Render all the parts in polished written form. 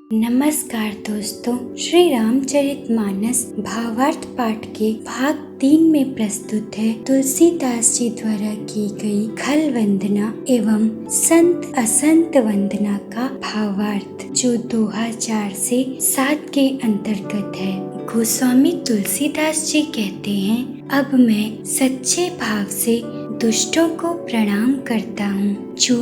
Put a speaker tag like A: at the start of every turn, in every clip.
A: नमस्कार दोस्तों, श्री रामचरितमानस भावार्थ पाठ के भाग 3 में प्रस्तुत है तुलसीदास जी द्वारा की गई खल वंदना एवं संत असंत वंदना का भावार्थ, जो दोहा 4 से 7 के अंतर्गत है। गोस्वामी तुलसीदास जी कहते हैं, अब मैं सच्चे भाव से दुष्टों को प्रणाम करता हूँ, जो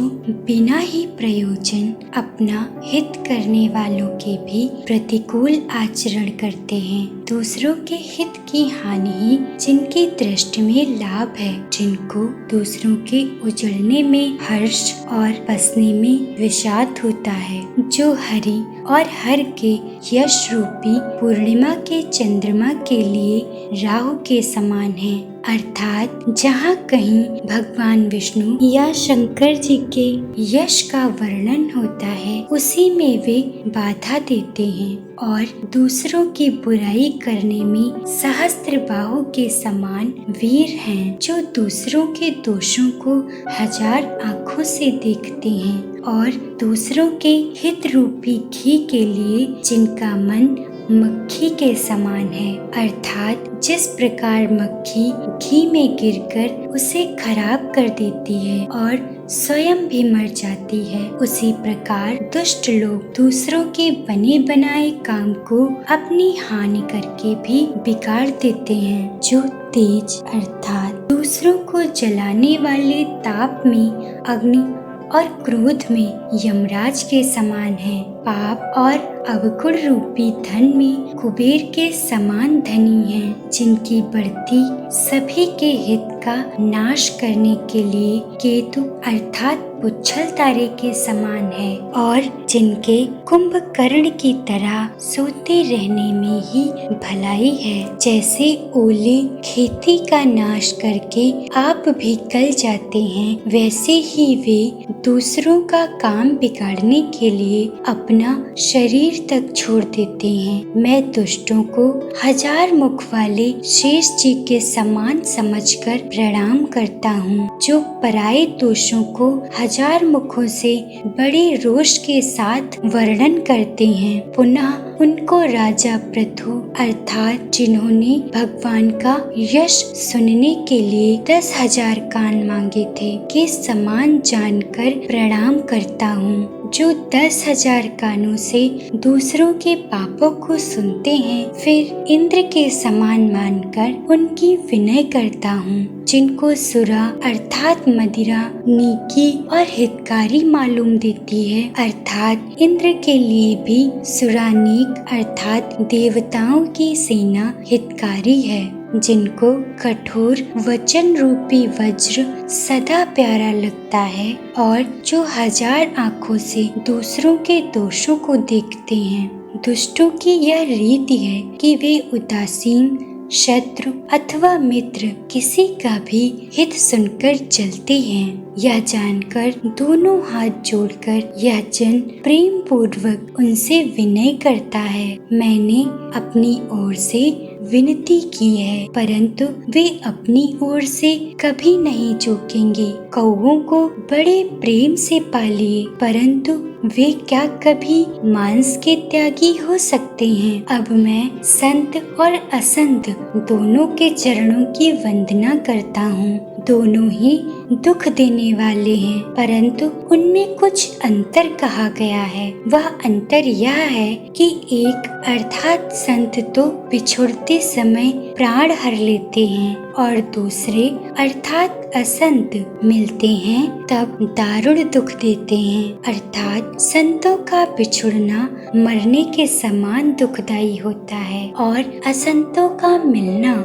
A: बिना ही प्रयोजन अपना हित करने वालों के भी प्रतिकूल आचरण करते हैं। दूसरों के हित की हानि ही जिनकी दृष्टि में लाभ है, जिनको दूसरों के उजड़ने में हर्ष और बसने में विषाद होता है, जो हरि और हर के यश रूपी पूर्णिमा के चंद्रमा के लिए राहु के समान है। अर्थात जहाँ कहीं भगवान विष्णु या शंकर जी के यश का वर्णन होता है, उसी में वे बाधा देते हैं और दूसरों की बुराई करने में सहस्त्रबाहु के समान वीर हैं, जो दूसरों के दोषों को 1000 आँखों से देखते हैं और दूसरों के हित रूपी घी के लिए जिनका मन मक्खी के समान है। अर्थात जिस प्रकार मक्खी घी में गिरकर उसे खराब कर देती है और स्वयं भी मर जाती है, उसी प्रकार दुष्ट लोग दूसरों के बने बनाए काम को अपनी हानि करके भी बिगाड़ देते हैं। जो तेज अर्थात दूसरों को जलाने वाले ताप में अग्नि और क्रोध में यमराज के समान है, पाप और अवगुण रूपी धन में कुबेर के समान धनी हैं, जिनकी बढ़ती सभी के हित का नाश करने के लिए केतु अर्थात पुच्छल तारे के समान है, और जिनके कुंभकर्ण की तरह सोते रहने में ही भलाई है। जैसे ओले खेती का नाश करके आप भी गल जाते हैं, वैसे ही वे दूसरों का काम बिगाड़ने के लिए अपना शरीर तक छोड़ देते हैं। मैं दुष्टों को 1000 मुख वाले शेष जी के समान समझकर प्रणाम करता हूँ, जो पराये दोषों को 1000 मुखों से बड़े रोष के साथ वर्णन करते हैं। पुनः उनको राजा पृथु अर्थात जिन्होंने भगवान का यश सुनने के लिए 10,000 कान मांगे थे के समान जानकर प्रणाम करता हूँ, जो 10,000 कानों से दूसरों के पापों को सुनते हैं, फिर इंद्र के समान मानकर उनकी विनय करता हूँ। जिनको सुरा अर्थात मदिरा नीकी और हितकारी मालूम देती है, अर्थात इंद्र के लिए भी सुरानीक अर्थात देवताओं की सेना हितकारी है। जिनको कठोर वचन रूपी वज्र सदा प्यारा लगता है और जो 1000 आँखों से दूसरों के दोषों को देखते हैं। दुष्टों की यह रीति है कि वे उदासीन शत्रु अथवा मित्र किसी का भी हित सुनकर चलते हैं। यह जानकर दोनों हाथ जोड़कर यह जन प्रेम पूर्वक उनसे विनय करता है। मैंने अपनी ओर से विनती की है, परंतु वे अपनी ओर से कभी नहीं चूकेंगे। कौओं को बड़े प्रेम से पालिए, परंतु वे क्या कभी मांस के त्यागी हो सकते हैं। अब मैं संत और असंत दोनों के चरणों की वंदना करता हूँ। दोनों ही दुख देने वाले हैं, परंतु उनमें कुछ अंतर कहा गया है। वह अंतर यह है कि एक अर्थात संत तो बिछुड़ते समय प्राण हर लेते हैं और दूसरे अर्थात असंत मिलते हैं तब दारुण दुख देते हैं। अर्थात संतों का बिछुड़ना मरने के समान दुखदायी होता है और असंतों का मिलना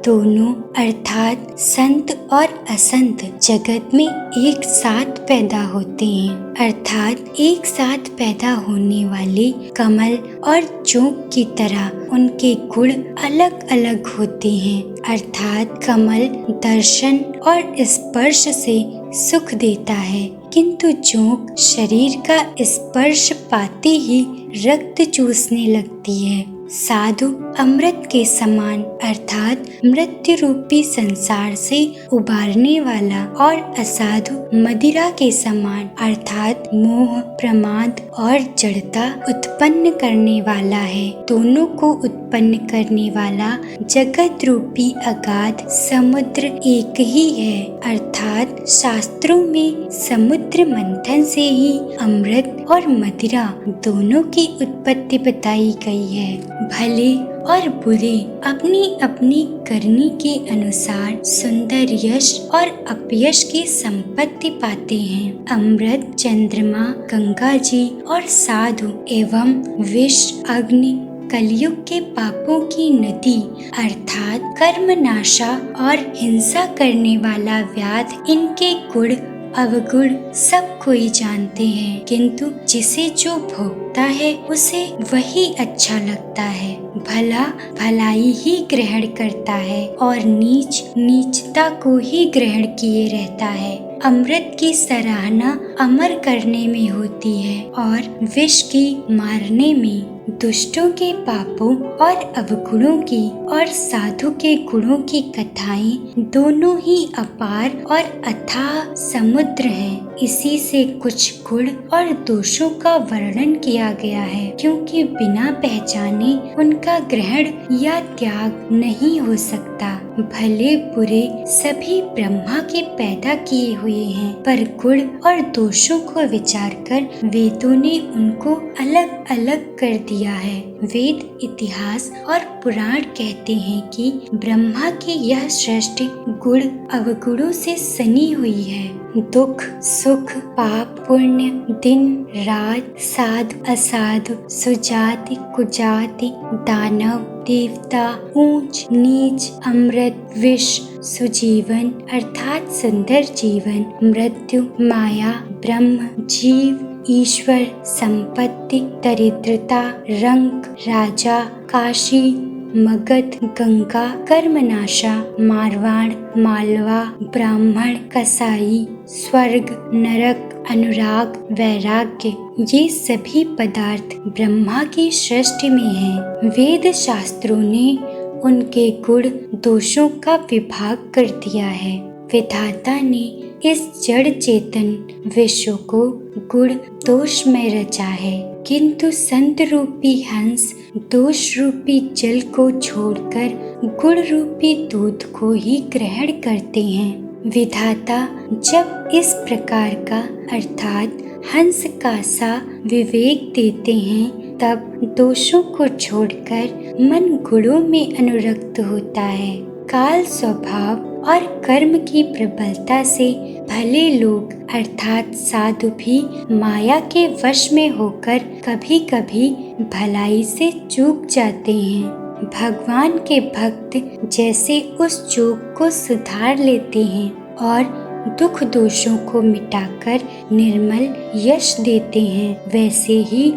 A: दोनों अर्थात संत और असंत जगत में एक साथ पैदा होते हैं। अर्थात एक साथ पैदा होने वाले कमल और जोंक की तरह उनके गुण अलग अलग होते हैं। अर्थात कमल दर्शन और स्पर्श से सुख देता है, किंतु जोंक शरीर का स्पर्श पाते ही रक्त चूसने लगती है। साधु अमृत के समान अर्थात मृत्यु रूपी संसार से उबारने वाला और असाधु मदिरा के समान अर्थात मोह, प्रमाद और जड़ता उत्पन्न करने वाला है। दोनों को उत्पन्न करने वाला जगत रूपी अगाध समुद्र एक ही है, अर्थात शास्त्रों में समुद्र मंथन से ही अमृत और मदिरा दोनों की उत्पत्ति बताई गई है। भले और बुरे अपनी अपनी करनी के अनुसार सुंदर यश और अपयश की संपत्ति पाते हैं। अमृत, चंद्रमा, गंगा जी और साधु एवं विष, अग्नि, कलयुग के पापों की नदी अर्थात कर्मनाशा और हिंसा करने वाला व्याध, इनके गुण अवगुण सब कोई जानते हैं, किंतु जिसे जो भोगता है उसे वही अच्छा लगता है। भला भलाई ही ग्रहण करता है और नीच नीचता को ही ग्रहण किए रहता है। अमृत की सराहना अमर करने में होती है और विष की मारने में। दुष्टों के पापों और अवगुणों की और साधु के गुणों की कथाएं दोनों ही अपार और अथाह समुद्र हैं। इसी से कुछ गुण और दोषों का वर्णन किया गया है, क्योंकि बिना पहचाने उनका ग्रहण या त्याग नहीं हो सकता। भले बुरे सभी ब्रह्मा के पैदा किए हुए हैं, पर गुण और दोषों को विचार कर वेदों ने उनको अलग अलग कर दिया है। वेद, इतिहास और पुराण कहते हैं कि ब्रह्मा की यह सृष्टि गुण अवगुणों से सनी हुई है। दुख, सुख, पाप, पुण्य, दिन, रात, साधु, असाधु, सुजाति, कुजाति, दानव, देवता, ऊंच नीच, अमृत, विष, सुजीवन अर्थात सुंदर जीवन, मृत्यु, माया, ब्रह्म, जीव, ईश्वर, संपत्ति, दरिद्रता, रंग, राजा, काशी, मगध, गंगा, कर्मनाशा, मारवाड़, मालवा, ब्राह्मण, कसाई, स्वर्ग, नरक, अनुराग, वैराग्य, ये सभी पदार्थ ब्रह्मा की सृष्टि में हैं। वेद शास्त्रों ने उनके गुण दोषों का विभाग कर दिया है। विधाता ने इस जड़ चेतन विश्व को गुण दोष में रचा है, किंतु संत रूपी हंस दोष रूपी जल को छोड़कर गुण रूपी दूध को ही ग्रहण करते हैं। विधाता जब इस प्रकार का अर्थात हंस का सा विवेक देते हैं, तब दोषों को छोड़कर मन गुणों में अनुरक्त होता है। काल स्वभाव और कर्म की प्रबलता से भले लोग अर्थात साधु भी माया के वश में होकर कभी कभी भलाई से चूक जाते हैं। भगवान के भक्त जैसे उस चूक को सुधार लेते हैं और दुख दोषों को मिटाकर निर्मल यश देते हैं, वैसे ही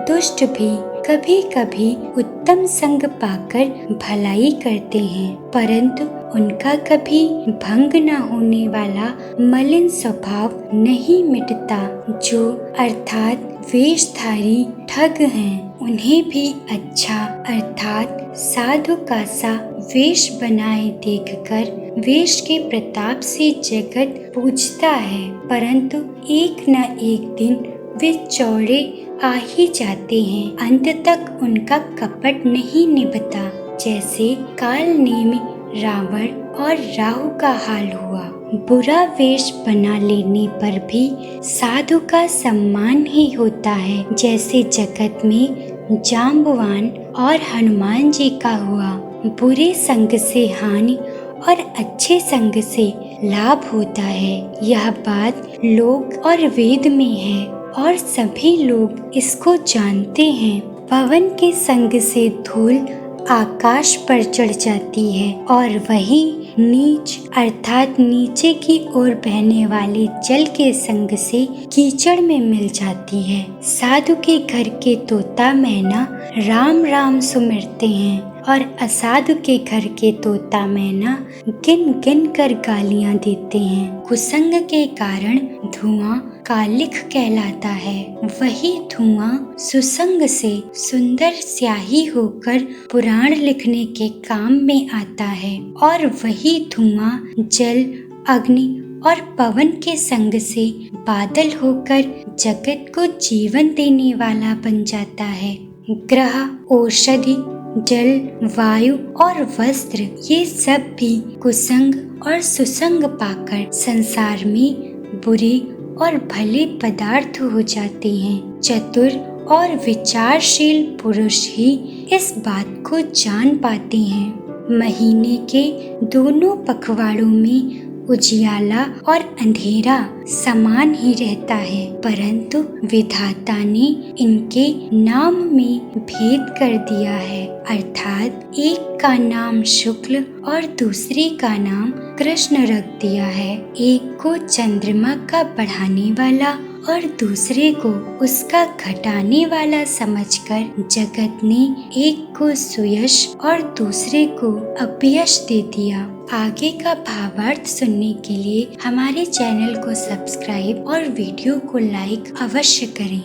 A: दुष्ट भी कभी कभी उत्तम संग पाकर भलाई करते हैं, परंतु उनका कभी भंग न होने वाला मलिन स्वभाव नहीं मिटता। जो अर्थात वेशधारी ठग हैं, उन्हें भी अच्छा अर्थात साधु का सा वेश बनाए देखकर वेश के प्रताप से जगत पूजता है, परंतु एक न एक दिन वे चौड़े आ ही जाते हैं। अंत तक उनका कपट नहीं निभता, जैसे काल नेमि रावण और राहु का हाल हुआ। बुरा वेश बना लेने पर भी साधु का सम्मान ही होता है, जैसे जगत में जाम्बवान और हनुमान जी का हुआ। बुरे संग से हानि और अच्छे संग से लाभ होता है, यह बात लोक और वेद में है और सभी लोग इसको जानते हैं। पवन के संग से धूल आकाश पर चढ़ जाती है और वही नीच अर्थात नीचे की ओर बहने वाले जल के संग से कीचड़ में मिल जाती है। साधु के घर के तोता मैना राम राम सुमिरते हैं और असाधु के घर के तोता मैना गिन गिन कर गालियां देते हैं। कुसंग के कारण धुआं कालिख कहलाता है। वही धुआं सुसंग से सुंदर स्याही होकर पुराण लिखने के काम में आता है और वही धुआं जल, अग्नि और पवन के संग से बादल होकर जगत को जीवन देने वाला बन जाता है। ग्रह, औषधि, जल, वायु और वस्त्र ये सब भी कुसंग और सुसंग पाकर संसार में बुरे और भले पदार्थ हो जाते हैं। चतुर और विचारशील पुरुष ही इस बात को जान पाते हैं। महीने के दोनों पखवाड़ों में उजियाला और अंधेरा समान ही रहता है, परंतु विधाता ने इनके नाम में भेद कर दिया है, अर्थात एक का नाम शुक्ल और दूसरे का नाम कृष्ण रख दिया है। एक को चंद्रमा का बढ़ाने वाला और दूसरे को उसका घटाने वाला समझकर जगत ने एक को सुयश और दूसरे को अपयश दे दिया। आगे का भावार्थ सुनने के लिए हमारे चैनल को सब्सक्राइब और वीडियो को लाइक अवश्य करें।